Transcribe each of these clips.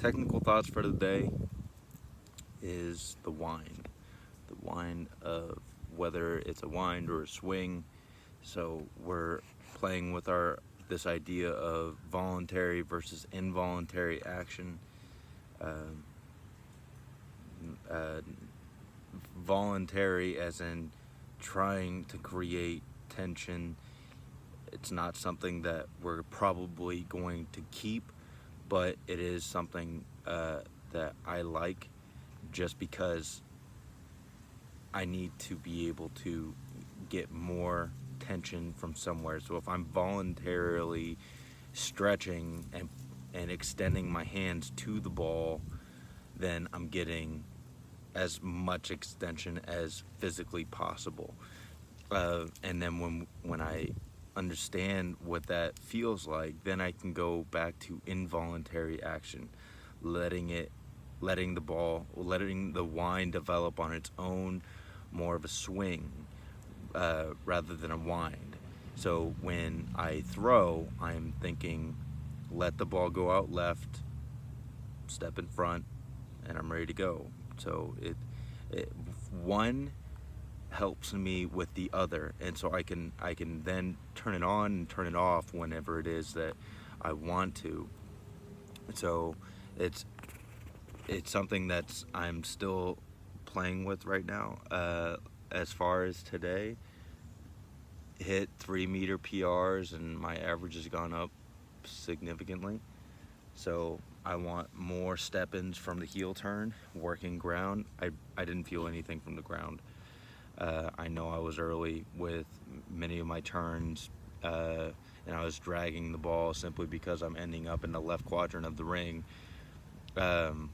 technical thoughts for the day is the wind. The wind of whether it's a wind or a swing. So we're playing with our this idea of voluntary versus involuntary action. Um, uh, Voluntary as in trying to create tension. It's not something that we're probably going to keep, but it is something that I like just because I need to be able to get more tension from somewhere. So if I'm voluntarily stretching and extending my hands to the ball, then I'm getting as much extension as physically possible. And then when I understand what that feels like, then I can go back to involuntary action, letting it, letting the wind develop on its own, more of a swing rather than a wind. So when I throw, I'm thinking, let the ball go out left, step in front, and I'm ready to go. So it one helps me with the other, and so I can then turn it on and turn it off whenever it is that I want to. So it's it's something that's I'm still playing with right now. As far as today, hit 3 meter PRs and my average has gone up significantly. So I want more step-ins from the heel turn, working ground. I didn't feel anything from the ground. I know I was early with many of my turns, and I was dragging the ball simply because I'm ending up in the left quadrant of the ring. Um,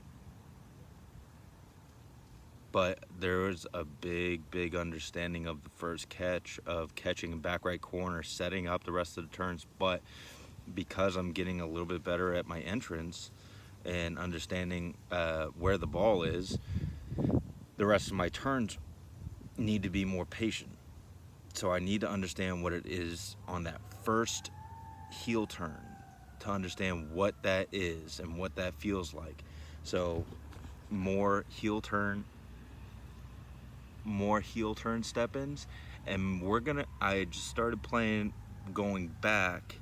but there was a big understanding of the first catch, of catching in back right corner, setting up the rest of the turns. But because I'm getting a little bit better at my entrance and understanding where the ball is, the rest of my turns need to be more patient. So I need to understand what it is on that first heel turn to understand what that is and what that feels like. So more heel turn, step-ins, and I just started playing, going back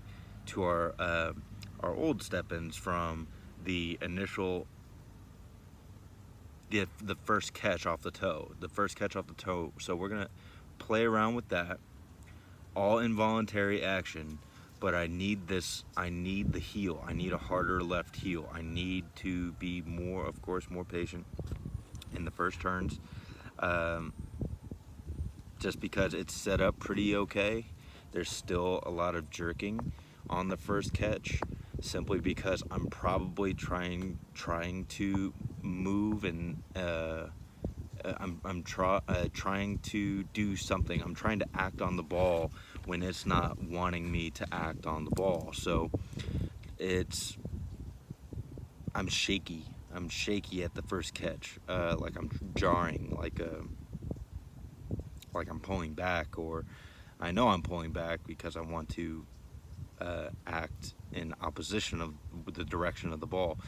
to our old step-ins from the initial the first catch off the toe, So we're gonna play around with that, all involuntary action. But I need the heel. I need a harder left heel. I need to be more, of course, more patient in the first turns. Um, just because it's set up pretty okay. There's still a lot of jerking on the first catch, simply because I'm probably trying to move and trying to do something. I'm trying to act on the ball when it's not wanting me to act on the ball. So it's I'm shaky. I'm shaky at the first catch, like I'm jarring, like I'm pulling back, or I know I'm pulling back because I want to act in opposition of the direction of the ball.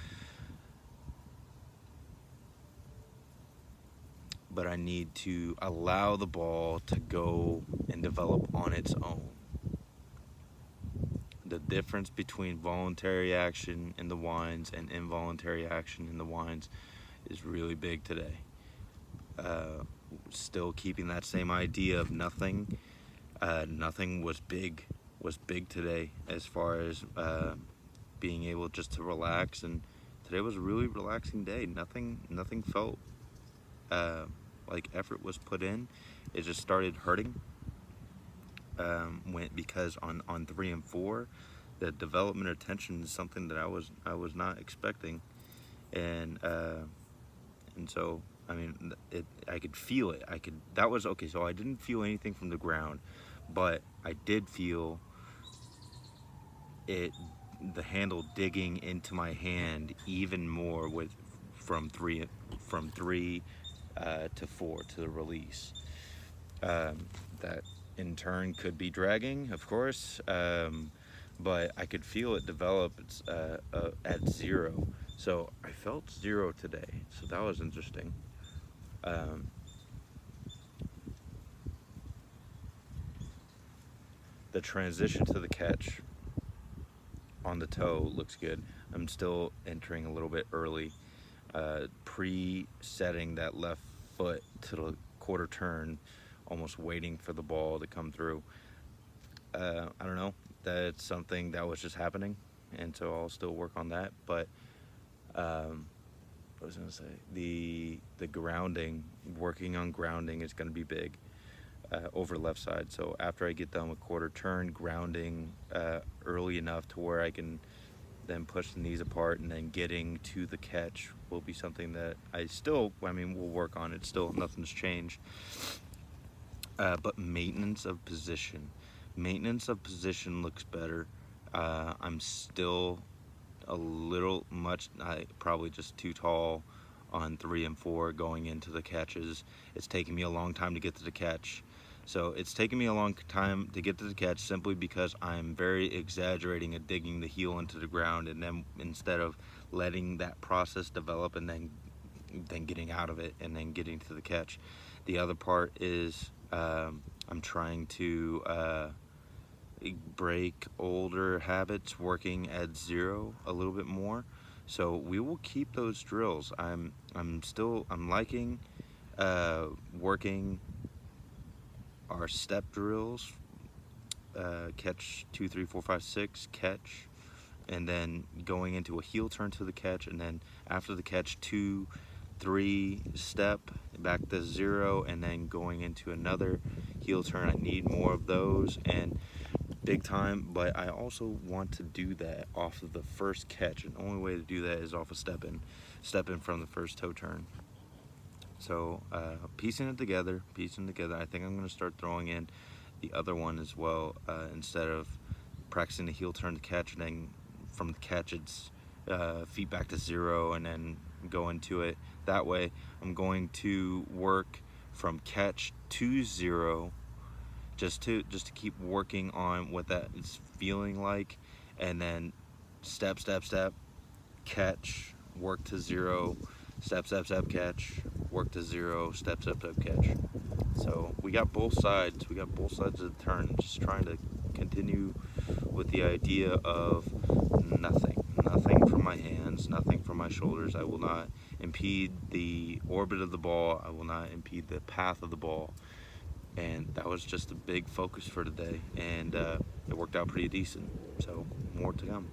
But I need to allow the ball to go and develop on its own. The difference between voluntary action in the winds and involuntary action in the winds is really big today. Still keeping that same idea of nothing. Nothing was big today, as far as being able just to relax. And today was a really relaxing day. Nothing felt like effort was put in. It just started hurting because on 3 and 4, the development of tension is something that I was not expecting, and so I mean I could feel it. That was okay. So I didn't feel anything from the ground, but I did feel it, the handle digging into my hand even more with from three to 4 to the release. That in turn could be dragging, of course, but I could feel it develop at 0. So I felt 0 today, so that was interesting. Um, the transition to the catch on the toe looks good. I'm still entering a little bit early, pre-setting that left foot to the quarter turn, almost waiting for the ball to come through. I don't know. That's something that was just happening, and so I'll still work on that. But what was I gonna say? The grounding, working on grounding is gonna be big over left side. So after I get done with quarter turn, grounding early enough to where I can then push the knees apart, and then getting to the catch will be something that I mean, we'll work on it. Still, nothing's changed. But maintenance of position looks better. I'm still a little much, probably just too tall on 3 and 4 going into the catches. It's taking me a long time to get to the catch. So it's taking me a long time to get to the catch simply because I'm very exaggerating at digging the heel into the ground, and then instead of letting that process develop and then getting out of it and then getting to the catch. The other part is I'm trying to break older habits, working at 0 a little bit more. So we will keep those drills. I'm liking working our step drills. Catch 2, 3, 4, 5, 6, catch, and then going into a heel turn to the catch, and then after the catch 2, 3 step back to 0, and then going into another heel turn. I need more of those, and big time. But I also want to do that off of the first catch, and the only way to do that is off of step in from the first toe turn. So piecing it together. I think I'm going to start throwing in the other one as well, instead of practicing the heel turn to catch, and then from the catch it's feet back to 0 and then go into it. That way I'm going to work from catch to 0, just to keep working on what that is feeling like, and then step, catch, work to 0, step, catch, work to 0, step, catch. So we got both sides. We got both sides of the turn. Just trying to continue with the idea of nothing from my hands, nothing from my shoulders. I will not impede the orbit of the ball. I will not impede the path of the ball. And that was just a big focus for today, and it worked out pretty decent. So more to come.